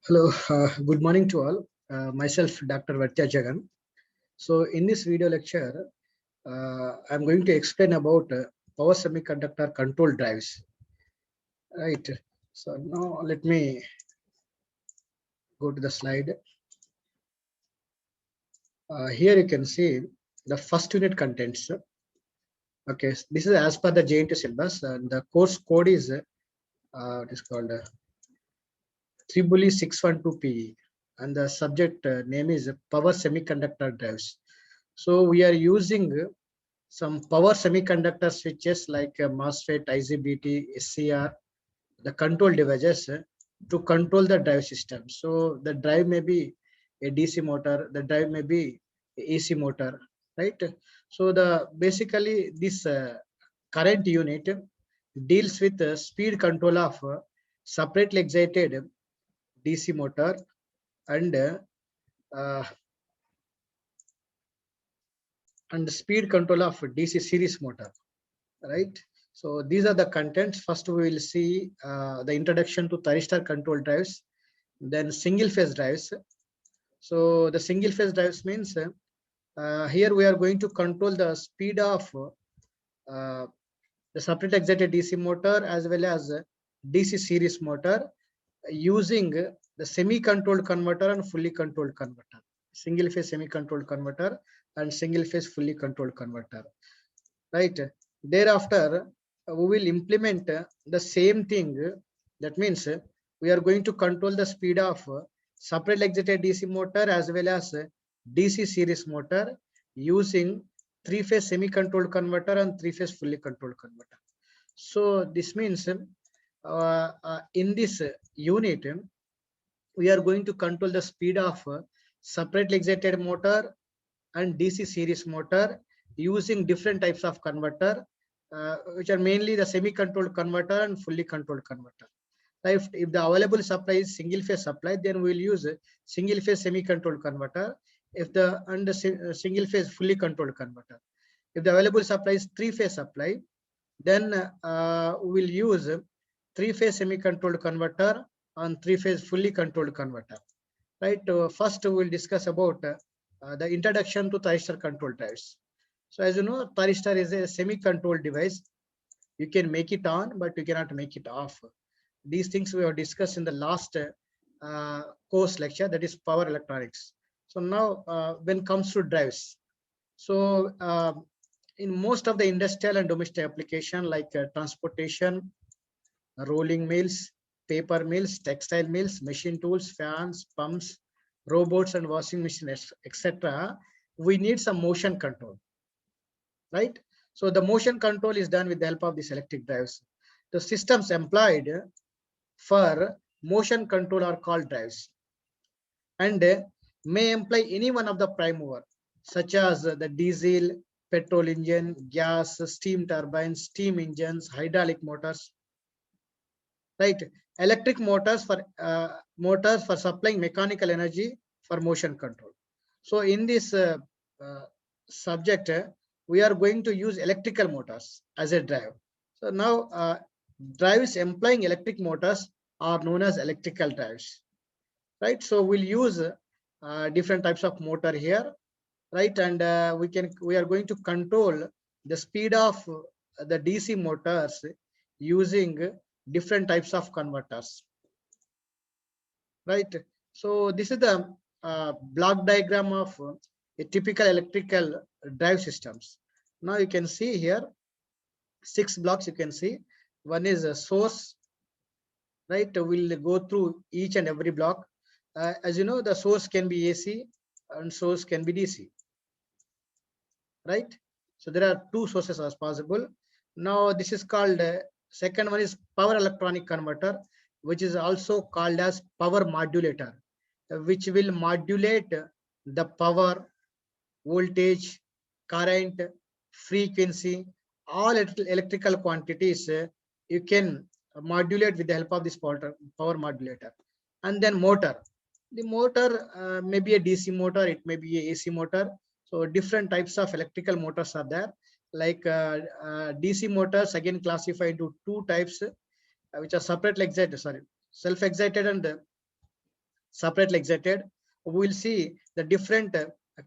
Hello, good morning to all. Myself, Dr. Vatya Jagan. So, in this video lecture, I'm going to explain about power semiconductor control drives. Right. So now let me go to the slide. Here you can see the first unit contents. Okay, this is as per the JNT syllabus, and the course code is it is called Tribuli 612PE, and the subject name is power semiconductor drives. So we are using some power semiconductor switches like MOSFET, IGBT, SCR, the control devices to control the drive system. So the drive may be a DC motor, the drive may be a AC motor, right? So the basically this current unit deals with the speed control of separately excited DC motor and uh, and speed control of DC series motor, right? So these are the contents. First, we will see the introduction to thyristor control drives, then single phase drives. So the single phase drives means here we are going to control the speed of uh, the separate excited DC motor as well as DC series motor using the semi-controlled converter and fully controlled converter. Single phase semi-controlled converter and single phase fully controlled converter, right? Thereafter, we will implement the same thing. That means we are going to control the speed of separate excited DC motor as well as DC series motor using three-phase semi-controlled converter and three-phase fully controlled converter. So this means in this unit, we are going to control the speed of separately excited motor and DC series motor using different types of converter, which are mainly the semi-controlled converter and fully controlled converter. Now, if the available supply is single phase supply, then we will use a single phase semi-controlled converter. If the under single phase fully controlled converter. If the available supply is three-phase supply, then we will use three-phase semi-controlled converter and three-phase fully controlled converter. Right. First, we will discuss about the introduction to thyristor control drives. So, as you know, thyristor is a semi-controlled device. You can make it on, but you cannot make it off. These things we have discussed in the last course lecture, that is power electronics. So now, when it comes to drives, so in most of the industrial and domestic application like transportation, rolling mills, paper mills, textile mills, machine tools, fans, pumps, robots, and washing machines, etc., we need some motion control, right? So the motion control is done with the help of these electric drives. The systems employed for motion control are called drives and may employ any one of the prime mover, such as the diesel, petrol engine, gas, steam turbines, steam engines, hydraulic motors, right? Electric motors for supplying mechanical energy for motion control. So in this uh, subject, we are going to use electrical motors as a drive. So now drives employing electric motors are known as electrical drives, right? So we'll use different types of motor here, right? And we are going to control the speed of the DC motors using different types of converters, right? So this is the block diagram of a typical electrical drive systems. Now you can see here 6 blocks. You can see one is a source, right? We'll go through each and every block. As you know, the source can be AC and source can be DC, right? So there are two sources as possible. Now this is called second one is power electronic converter, which is also called as power modulator, which will modulate the power, voltage, current, frequency, all electrical quantities you can modulate with the help of this power modulator. And then motor. The motor may be a DC motor, it may be a AC motor. So different types of electrical motors are there. Like DC motors again classify into two types, which are separately excited, self-excited and separately excited, we will see the different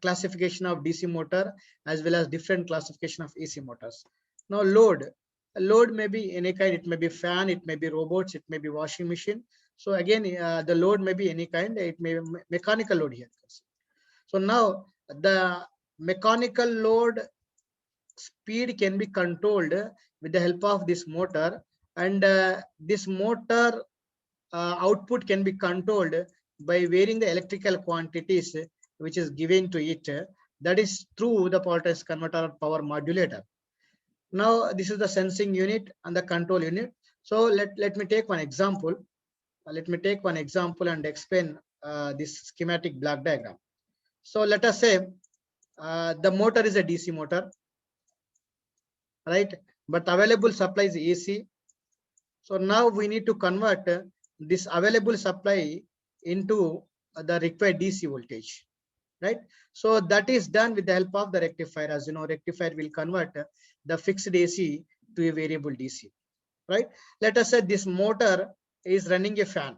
classification of DC motor as well as different classification of AC motors. Now load may be any kind. It may be fan, it may be robots, it may be washing machine. So again, the load may be any kind. It may be mechanical load here. So now the mechanical load speed can be controlled with the help of this motor, and this motor output can be controlled by varying the electrical quantities which is given to it. That is through the power transfer converter or power modulator. Now this is the sensing unit and the control unit. So let me take one example. Let me take one example and explain this schematic block diagram. So let us say the motor is a DC motor, right? But available supply is AC. So now we need to convert this available supply into the required DC voltage, right? So that is done with the help of the rectifier. As you know, rectifier will convert the fixed AC to a variable DC, right? Let us say this motor is running a fan,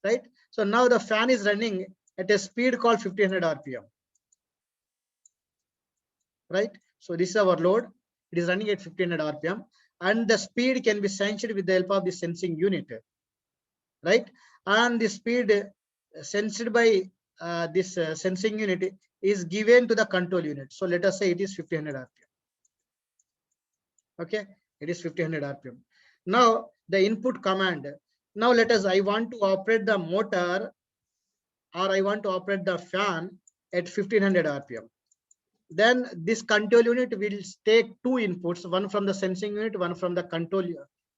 right? So now the fan is running at a speed called 1500 RPM, right? So this is our load. It is running at 1500 RPM, and the speed can be sensed with the help of the sensing unit, right? And the speed sensed by this sensing unit is given to the control unit. So let us say it is 1500 RPM. Okay, it is 1500 RPM. Now the input command. Now I want to operate the motor, or I want to operate the fan at 1500 RPM. Then this control unit will take two inputs, one from the sensing unit, one from the control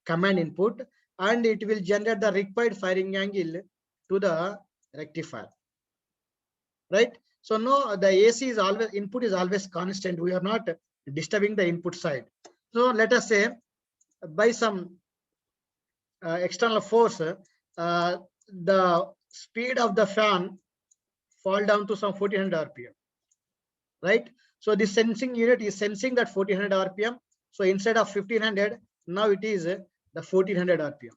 command input, and it will generate the required firing angle to the rectifier, right? So no, the AC is always, input is always constant. We are not disturbing the input side. So let us say by some external force, the speed of the fan fall down to some 1400 RPM, right? So the sensing unit is sensing that 1400 RPM. So instead of 1500, now it is the 1400 RPM,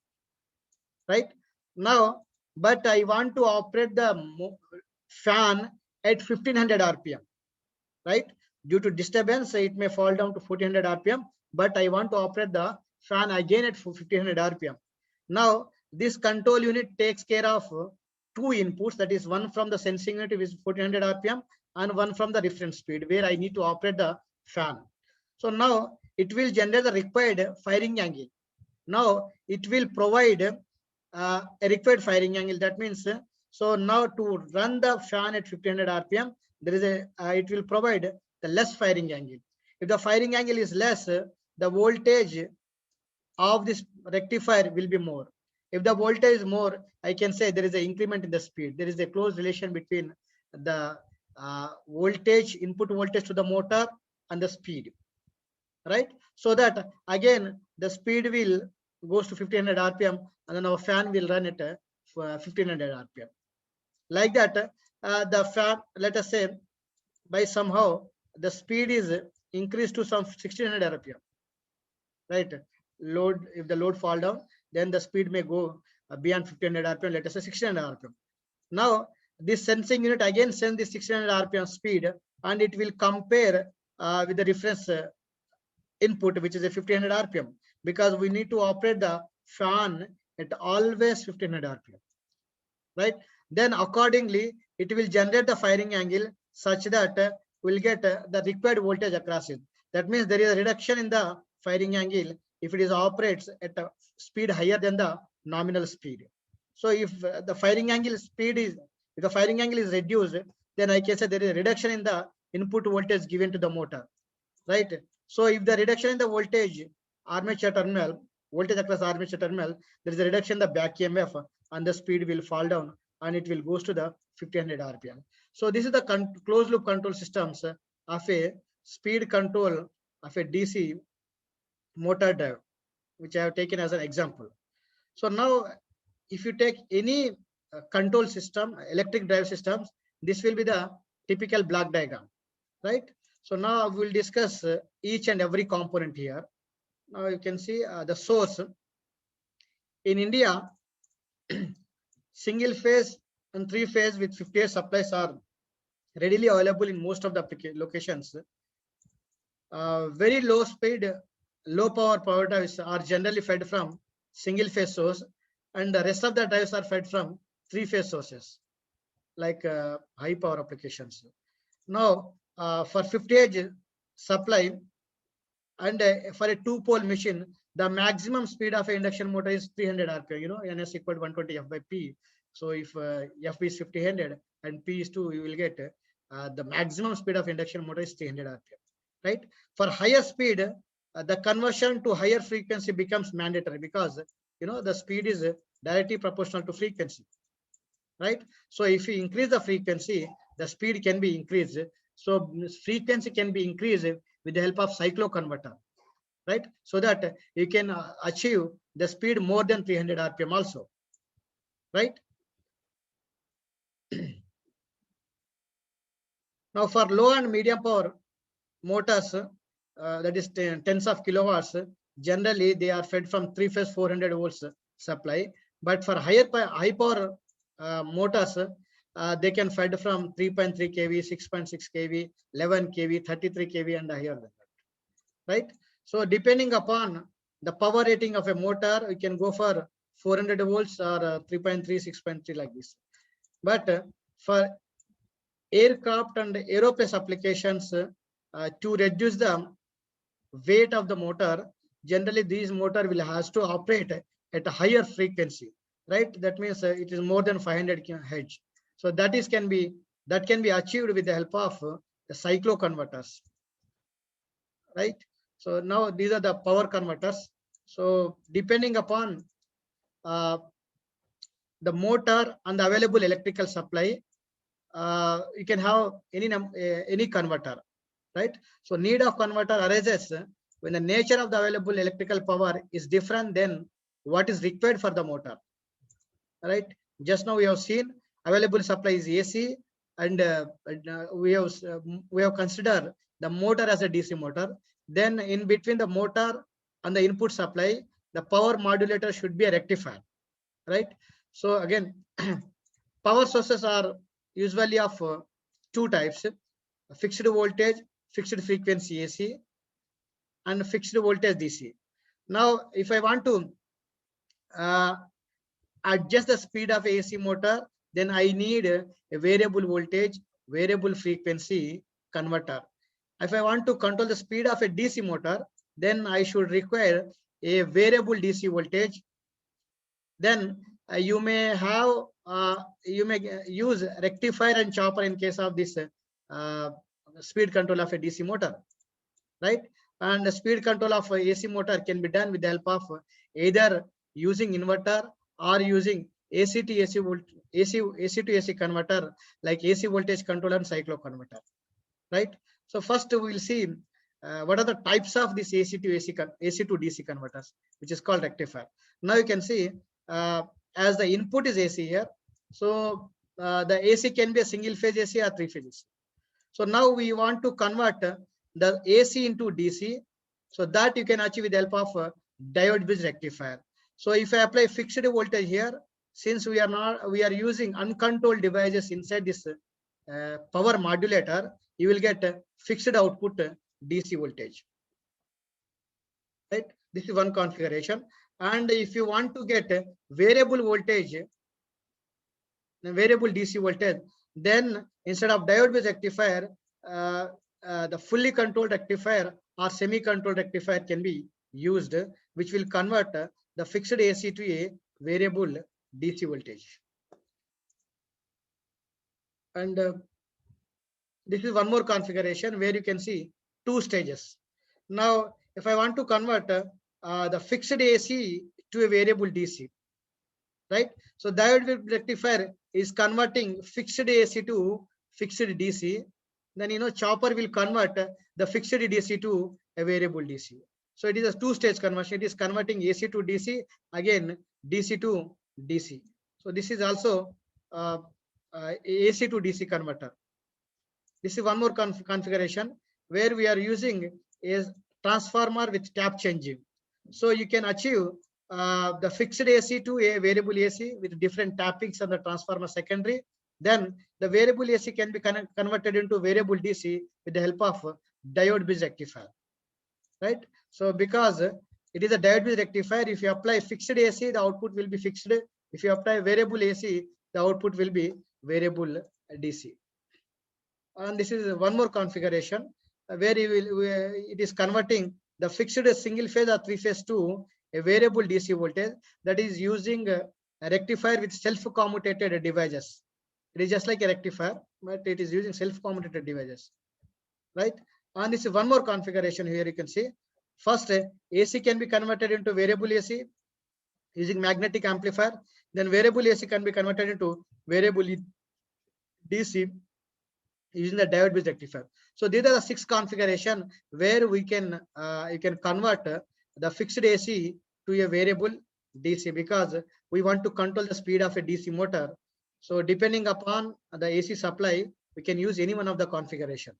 right? Now, but I want to operate the fan at 1500 RPM, right? Due to disturbance, it may fall down to 1400 RPM, but I want to operate the fan again at 1500 RPM. Now, this control unit takes care of two inputs, that is one from the sensing unit with 1400 RPM and one from the reference speed where I need to operate the fan. So now it will generate the required firing angle. Now it will provide a required firing angle. That means, so now to run the fan at 1500 RPM, there is a it will provide the less firing angle. If the firing angle is less, the voltage of this rectifier will be more. If the voltage is more, I can say there is an increment in the speed. There is a close relation between the voltage, input voltage to the motor and the speed, right? So that again the speed will goes to 1500 RPM, and then our fan will run at 1500 RPM. Like that, the fan, let us say, by somehow the speed is increased to some 1600 RPM, right? Load, if the load fall down, then the speed may go beyond 1500 RPM, let us say 1600 RPM. Now this sensing unit again sends the 1600 RPM speed, and it will compare with the reference input, which is a 1500 RPM, because we need to operate the fan at always 1500 RPM, right? Then accordingly, it will generate the firing angle such that we'll get the required voltage across it. That means there is a reduction in the firing angle if it is operates at a speed higher than the nominal speed. So if the firing angle speed is, if the firing angle is reduced, then I can say there is a reduction in the input voltage given to the motor, right? So if the reduction in the voltage armature terminal, voltage across armature terminal, there is a reduction in the back EMF, and the speed will fall down and it will goes to the 1500 RPM. So this is the closed loop control systems of a speed control of a DC motor drive, which I have taken as an example. So now if you take any control system, electric drive systems, this will be the typical block diagram, right? So now we'll discuss each and every component here. Now you can see the source. In India, 60% single phase and three phase with 58 supplies are readily available in most of the locations. Very low speed, low power drives are generally fed from single phase source, and the rest of the drives are fed from three phase sources, like high power applications. Now, for 58 supply and for a two pole machine, the maximum speed of an induction motor is 300 rpm. You know, ns equal to 120 f by p. So if f is 50 and p is 2, you will get the maximum speed of induction motor is 300 rpm. Right? For higher speed, the conversion to higher frequency becomes mandatory, because you know the speed is directly proportional to frequency. Right? So if you increase the frequency, the speed can be increased. So frequency can be increased with the help of cycloconverter, right? So that you can achieve the speed more than 300 rpm also, right? Now for low and medium power motors, that is tens of kilowatts, generally they are fed from three phase 400 volts supply. But for high power motors, they can fed from 3.3 kV, 6.6 kV, 11 kV, 33 kV and higher than that, right? So depending upon the power rating of a motor, we can go for 400 volts or 3.3, 6.3 like this. But for aircraft and aerospace applications, to reduce the weight of the motor, generally these motor will has to operate at a higher frequency, right? That means it is more than 500 Hz. So that can be achieved with the help of the cycloconverters, right? So now these are the power converters. So depending upon the motor and the available electrical supply, you can have any converter, right? So need of converter arises when the nature of the available electrical power is different than what is required for the motor, right? Just now we have seen available supply is AC, and we have considered the motor as a DC motor. Then in between the motor and the input supply, the power modulator should be a rectifier, right? So again, power sources are usually of two types: fixed voltage, fixed frequency AC, and fixed voltage DC. Now, if I want to adjust the speed of AC motor, then I need a variable voltage, variable frequency converter. If I want to control the speed of a DC motor, then I should require a variable DC voltage. Then you may use rectifier and chopper in case of this speed control of a DC motor, right? And the speed control of a AC motor can be done with the help of either using inverter or using AC to AC converter, like AC voltage controller and cycloconverter, right? So first we will see what are the types of this AC to DC converters, which is called rectifier. Now you can see as the input is AC here, so the AC can be a single phase AC or three phase AC. So now we want to convert the AC into DC, so that you can achieve with the help of diode bridge rectifier. So if I apply fixed voltage here, since we are using uncontrolled devices inside this power modulator, you will get fixed output DC voltage, right? This is one configuration. And if you want to get variable voltage, variable DC voltage, then instead of diode based rectifier, the fully controlled rectifier or semi-controlled rectifier can be used, which will convert the fixed AC to a variable DC voltage. And this is one more configuration where you can see two stages. Now, if I want to convert the fixed AC to a variable DC, right? So diode rectifier is converting fixed AC to fixed DC. Then chopper will convert the fixed DC to a variable DC. So it is a two-stage conversion. It is converting AC to DC, again DC to DC. So this is also AC to DC converter. This is one more configuration where we are using a transformer with tap changing. So you can achieve the fixed AC to a variable AC with different tappings on the transformer secondary. Then the variable AC can be converted into variable DC with the help of diode bridge rectifier, right? So because it is a diode bridge rectifier, if you apply fixed AC, the output will be fixed. If you apply variable AC, the output will be variable DC. And this is one more configuration where it is converting the fixed single phase or three phase to a variable DC voltage, that is using a rectifier with self-commutated devices. It is just like a rectifier, but it is using self-commutated devices, right? And this is one more configuration here. You can see first AC can be converted into variable AC using magnetic amplifier. Then variable AC can be converted into variable DC using the diode bridge rectifier. So these are the 6 configuration where we can you can convert the fixed AC to a variable DC, because we want to control the speed of a DC motor. So depending upon the AC supply, we can use any one of the configuration,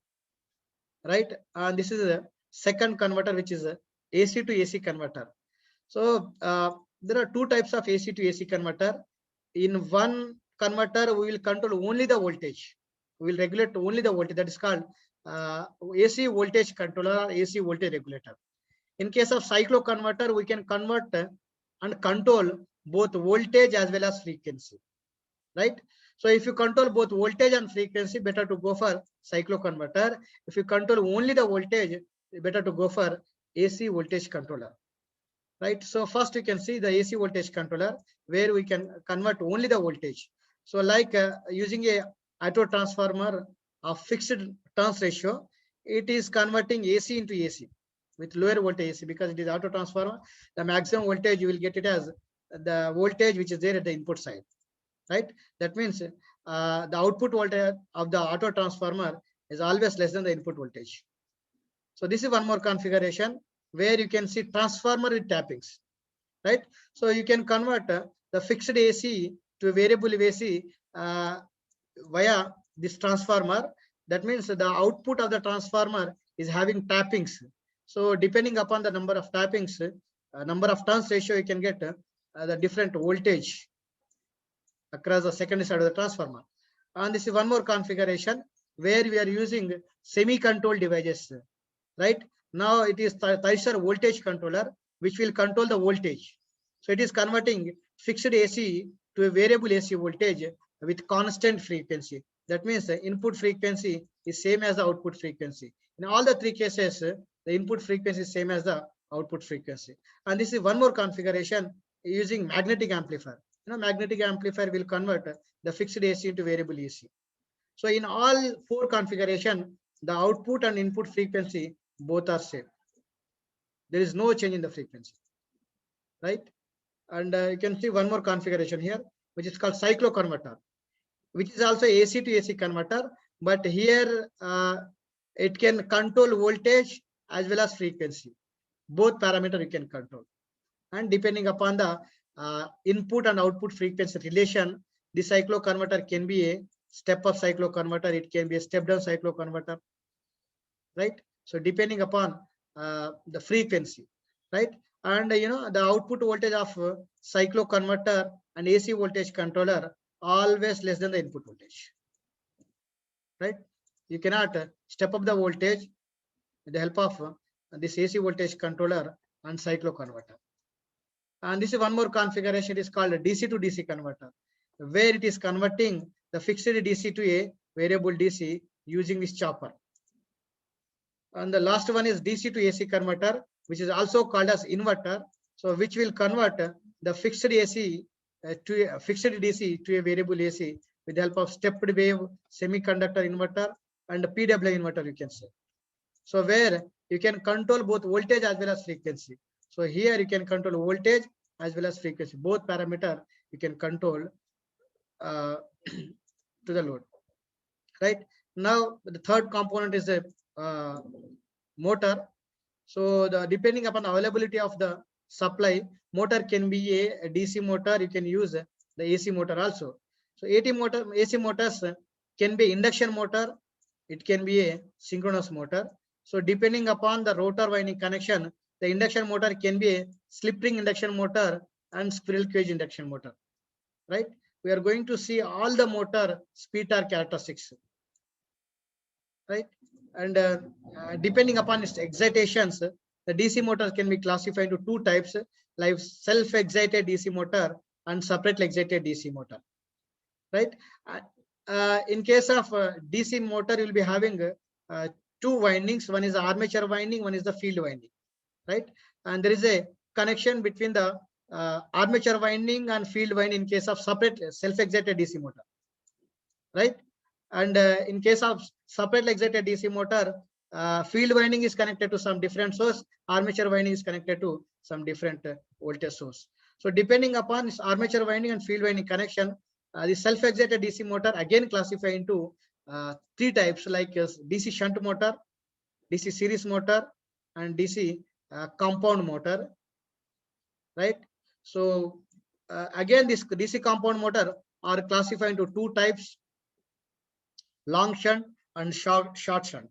right? And this is a second converter, which is a AC to AC converter. So there are 2 types of AC to AC converter. In one converter, we will control only the voltage. We will regulate only the voltage. That is called AC voltage controller or AC voltage regulator. In case of cyclo converter, we can convert and control both voltage as well as frequency, right? So if you control both voltage and frequency, better to go for cyclo converter. If you control only the voltage, better to go for AC voltage controller, right? So first you can see the AC voltage controller where we can convert only the voltage. So like using a auto transformer of fixed turns ratio, it is converting AC into AC with lower voltage AC, because it is auto transformer. The maximum voltage you will get it as the voltage which is there at the input side, right? That means the output voltage of the auto transformer is always less than the input voltage. So this is one more configuration where you can see transformer with tappings, right? So you can convert the fixed AC to a variable AC via this transformer. That means the output of the transformer is having tappings. So depending upon the number of tappings, number of turns ratio, you can get the different voltage across the secondary side of the transformer. And this is one more configuration where we are using semi-controlled devices, right? Now it is thyristor voltage controller, which will control the voltage. So it is converting fixed AC to a variable AC voltage with constant frequency. That means the input frequency is same as the output frequency. In all the 3 cases, the input frequency is same as the output frequency. And this is one more configuration using magnetic amplifier. Magnetic amplifier will convert the fixed AC into variable AC. So in all 4 configuration, the output and input frequency both are same. There is no change in the frequency, right? And you can see one more configuration here, which is called cyclo converter, which is also AC to AC converter, but here it can control voltage as well as frequency. Both parameter you can control, and depending upon the input and output frequency relation, the cyclo converter can be a step up cyclo converter, it can be a step down cyclo converter, right? So depending upon the frequency, right? And the output voltage of cyclo converter and AC voltage controller always less than the input voltage, right? You cannot step up the voltage with the help of this AC voltage controller and cyclo converter. And this is one more configuration, it is called a DC to DC converter, where it is converting the fixed DC to a variable DC using this chopper. And the last one is DC to AC converter, which is also called as inverter. So which will convert the fixed AC to a fixed DC to a variable AC with the help of stepped wave semiconductor inverter and PWM inverter, you can say. So where you can control both voltage as well as frequency. So here you can control voltage as well as frequency. Both parameter you can control to the load, right? Now the third component is a motor. So depending upon the availability of the supply, motor can be a DC motor. You can use the AC motor also. So AC motors can be induction motor. It can be a synchronous motor. So depending upon the rotor winding connection, the induction motor can be a slip ring induction motor and squirrel cage induction motor, right? We are going to see all the motor speed torque characteristics, right? And depending upon its excitations, the DC motor can be classified into two types, like self-excited DC motor and separately excited DC motor, right? In case of DC motor, you will be having two windings. One is the armature winding, one is the field winding, right? And there is a connection between the armature winding and field winding in case of separate self-excited DC motor, right? And in case of separately excited DC motor, field winding is connected to some different source, armature winding is connected to some different voltage source. So depending upon this armature winding and field winding connection, the self-excited DC motor again classified into three types, like DC shunt motor, DC series motor, and DC compound motor, right? So again, this DC compound motor are classified into two types, long shunt and short shunt.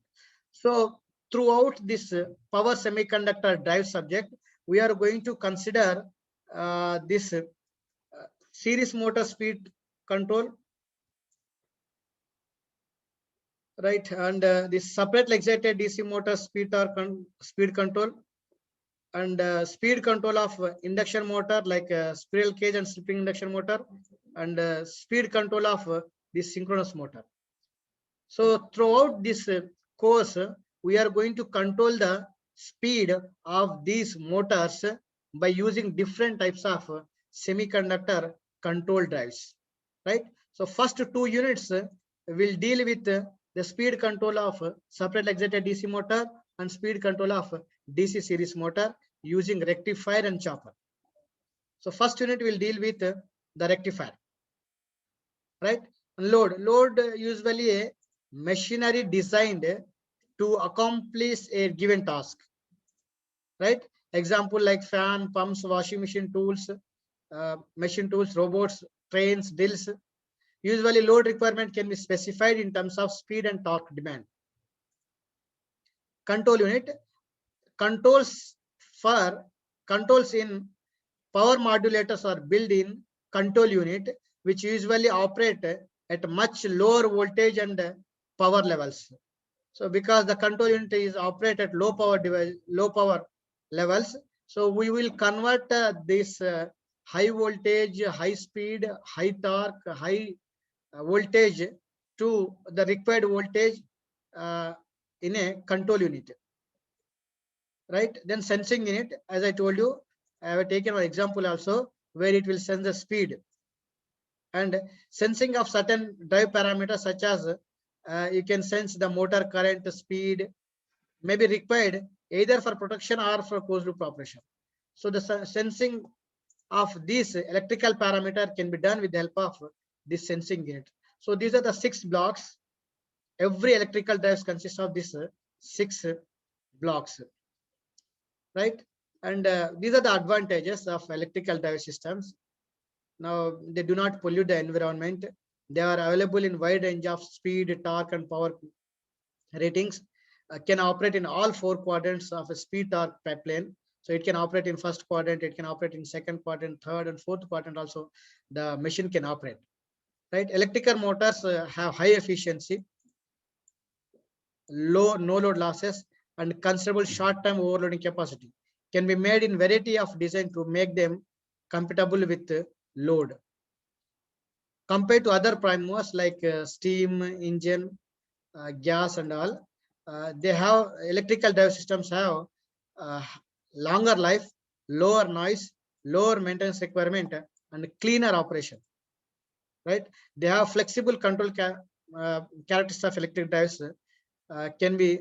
So throughout this power semiconductor drive subject, we are going to consider this series motor speed control, right? And this separately excited DC motor speed control, and speed control of induction motor, like squirrel cage and slip ring induction motor, and speed control of this synchronous motor. So throughout this course, we are going to control the speed of these motors by using different types of semiconductor control drives, right? So first two units will deal with the speed control of separately excited DC motor and speed control of DC series motor using rectifier and chopper. So first unit will deal with the rectifier, right? Load usually a machinery designed to accomplish a given task, right? Example like fan, pumps, washing machine tools, robots, trains, drills. Usually load requirement can be specified in terms of speed and torque demand. Control unit controls in power modulators are built in control unit, which usually operate at much lower voltage and power levels. So because the control unit is operated at low power levels, so we will convert this high voltage, high speed, high torque, high voltage to the required voltage in a control unit, right? Then sensing unit, as I told you, I have taken an example also where it will sense the speed and sensing of certain drive parameters, such as you can sense the motor current, speed may be required either for protection or for closed loop operation. So the sensing of these electrical parameter can be done with the help of this sensing unit. So these are the 6 blocks. Every electrical drives consists of these 6 blocks, right? And these are the advantages of electrical drive systems. Now, they do not pollute the environment. They are available in wide range of speed, torque, and power ratings. Can operate in all 4 quadrants of a speed torque pipeline. So it can operate in first quadrant, it can operate in second quadrant, third and fourth quadrant also. The machine can operate, right? Electrical motors have high efficiency, no load losses, and considerable short-term overloading capacity. Can be made in variety of design to make them compatible with load. Compared to other prime movers like steam engine, gas and all, they have electrical drive systems have longer life, lower noise, lower maintenance requirement, and cleaner operation, right? They have flexible control characteristics of electric drives can be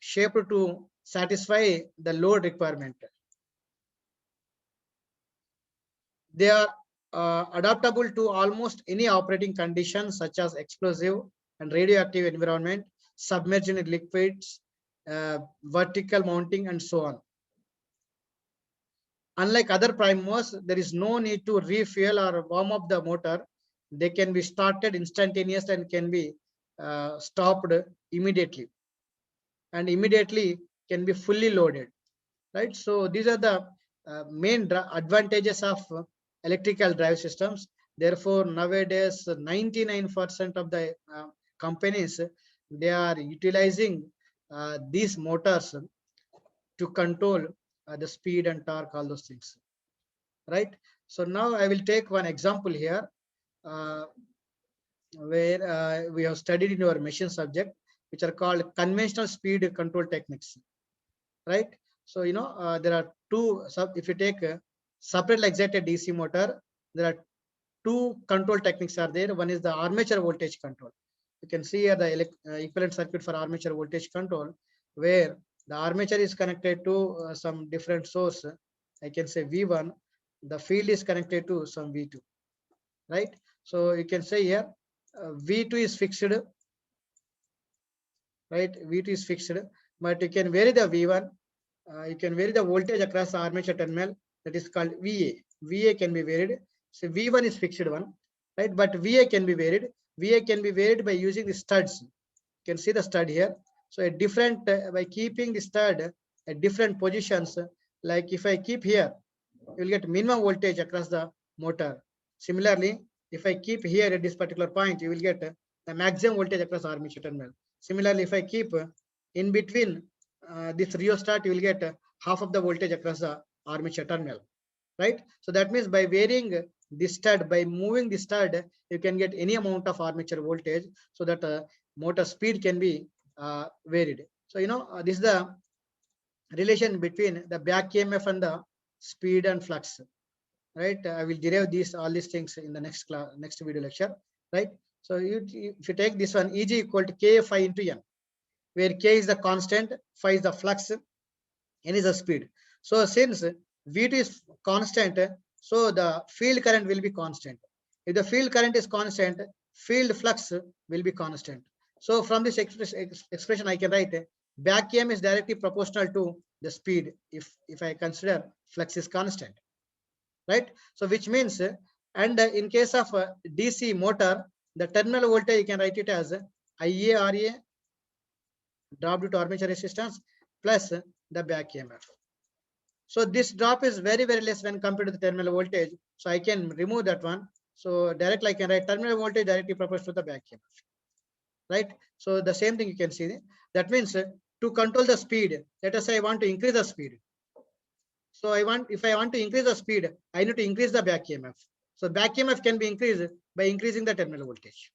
shaped to satisfy the load requirement. They are adaptable to almost any operating conditions, such as explosive and radioactive environment, submerged in liquids, vertical mounting, and so on. Unlike other prime movers, there is no need to refuel or warm up the motor. They can be started instantaneously and can be stopped immediately, and immediately can be fully loaded, right? So these are the main advantages of electrical drive systems. Therefore, nowadays 99% of the companies, they are utilizing these motors to control the speed and torque, all those things, right? So now I will take one example here, uh, where we have studied in our machine subject, which are called conventional speed control techniques, right? So there are two if you take a separate excited DC motor, there are two control techniques are there. One is the armature voltage control. You can see here the equivalent circuit for armature voltage control, where the armature is connected to some different source. I can say V1. The field is connected to some V2, right? So you can say here V2 is fixed, right? V2 is fixed, but you can vary the V1. You can vary the voltage across the armature terminal. That is called VA. VA can be varied. So V1 is fixed one, right? But VA can be varied. VA can be varied by using the studs. You can see the stud here. So a different by keeping the stud at different positions. Like if I keep here, you will get minimum voltage across the motor. Similarly, if I keep here at this particular point, you will get the maximum voltage across armature terminal. Similarly, if I keep in between this rheostat, you will get half of the voltage across the armature terminal, right? So that means by varying this stud, by moving the stud, you can get any amount of armature voltage, so that motor speed can be varied. So this is the relation between the back EMF and the speed and flux, right? I will derive all these things in the next class, next video lecture, right? So if you take this one, Eg equal to K phi into N, where K is the constant, phi is the flux, N is the speed. So since V2 is constant, so the field current will be constant. If the field current is constant, field flux will be constant. So from this expression, I can write back EM is directly proportional to the speed if I consider flux is constant, right? So which means, and in case of DC motor, the terminal voltage you can write it as IaRa drop due to armature resistance plus the back EMF. So this drop is very, very less when compared to the terminal voltage. So I can remove that one. So directly I can write terminal voltage directly proportional to the back EMF, right? So the same thing you can see. That means to control the speed, let us say I want to increase the speed. So if I want to increase the speed, I need to increase the back EMF. So back EMF can be increased by increasing the terminal voltage,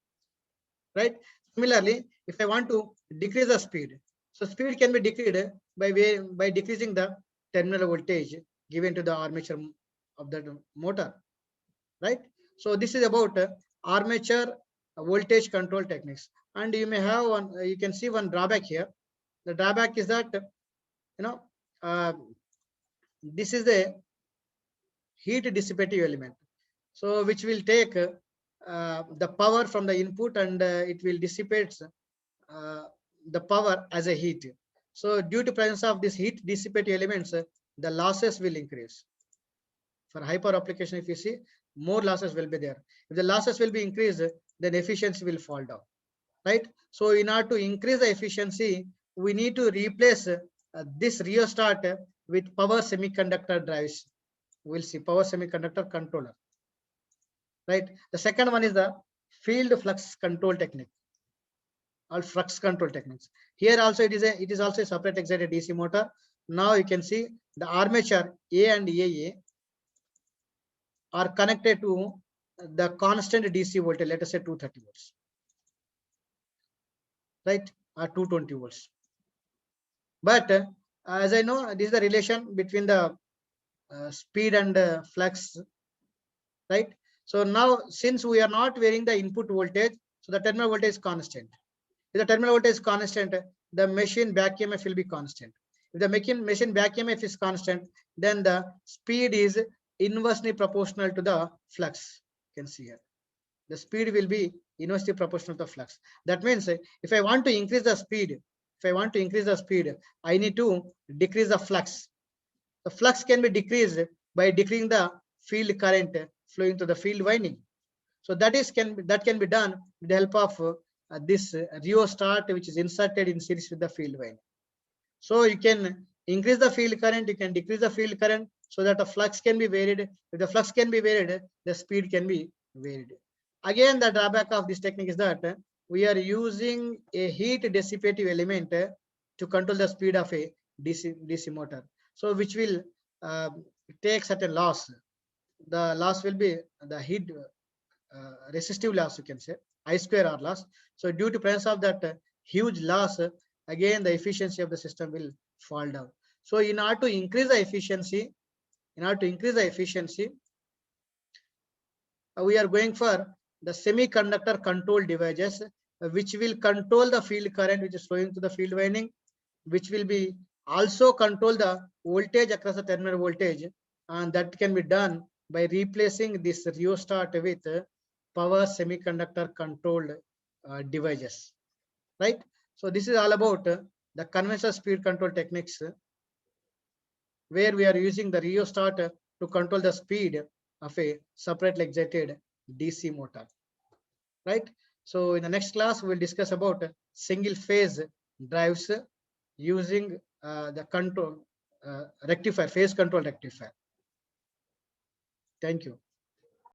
right? Similarly, if I want to decrease the speed, so speed can be decreased by decreasing the terminal voltage given to the armature of the motor, right? So this is about armature voltage control techniques. And you may have one, you can see one drawback here. The drawback is that uh, this is a heat dissipative element, so which will take the power from the input, and it will dissipate the power as a heat. So due to presence of this heat dissipative elements, the losses will increase. For hyper application, if you see, more losses will be there. If the losses will be increased, then efficiency will fall down, right? So in order to increase the efficiency, we need to replace this rheostat with power semiconductor drives. We'll see power semiconductor controller, right? The second one is the field flux control technique, or flux control techniques. Here also it is also a separate excited DC motor. Now you can see the armature A and AA are connected to the constant DC voltage, let us say 230 volts, right? Or 220 volts. But as I know, this is the relation between the speed and flux, right? So now, since we are not varying the input voltage, so the terminal voltage is constant. If the terminal voltage is constant, the machine back EMF will be constant. If the machine back EMF is constant, then the speed is inversely proportional to the flux. You can see here. The speed will be inversely proportional to the flux. That means if I want to increase the speed, I need to decrease the flux. The flux can be decreased by decreasing the field current flowing to the field winding. So that can be done with the help of this rheostat, which is inserted in series with the field winding. So you can increase the field current, you can decrease the field current so that the flux can be varied. If the flux can be varied, the speed can be varied. Again, the drawback of this technique is that we are using a heat dissipative element to control the speed of a DC motor. So which will take certain loss. The loss will be the heat resistive loss, you can say, I square R loss. So due to presence of that huge loss, again the efficiency of the system will fall down. So in order to increase the efficiency, we are going for the semiconductor control devices, which will control the field current which is flowing to the field winding, which will be also control the voltage across the terminal voltage, and that can be done by replacing this rheostat with power semiconductor controlled devices, right? So this is all about the conventional speed control techniques, where we are using the rheostat to control the speed of a separately excited DC motor, right? So in the next class, we'll discuss about single phase drives using the control rectifier, phase control rectifier. Thank you.